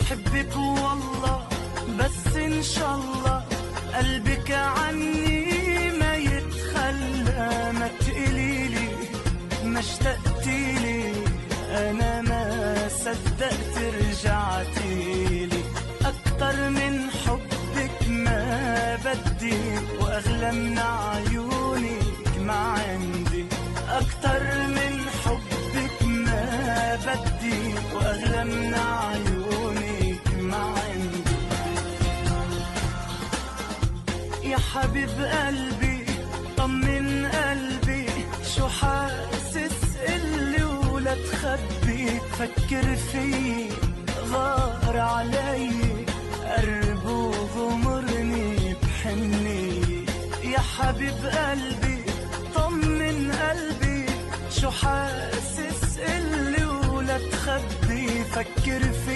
بحبك والله، بس إن شاء الله قلبك عني ما يتخلى. ما تقليلي ما اشتقتيلي، أنا ما صدقت رجعتيلي. أكتر من حبك ما بدي، وأغلى من عيونك ما عندي. أكتر من حبك ما بدي، وأغلى من عيونك ما عندي. يا حبيب قلبي طمن قلبي، شو حاسس اللي ولا تخبي. فكر فيي غار علي، قرب وغمرني بحني. يا حبيب قلبي طمن قلبي، شو حاسس اللي ولا تخبي. فكر فيي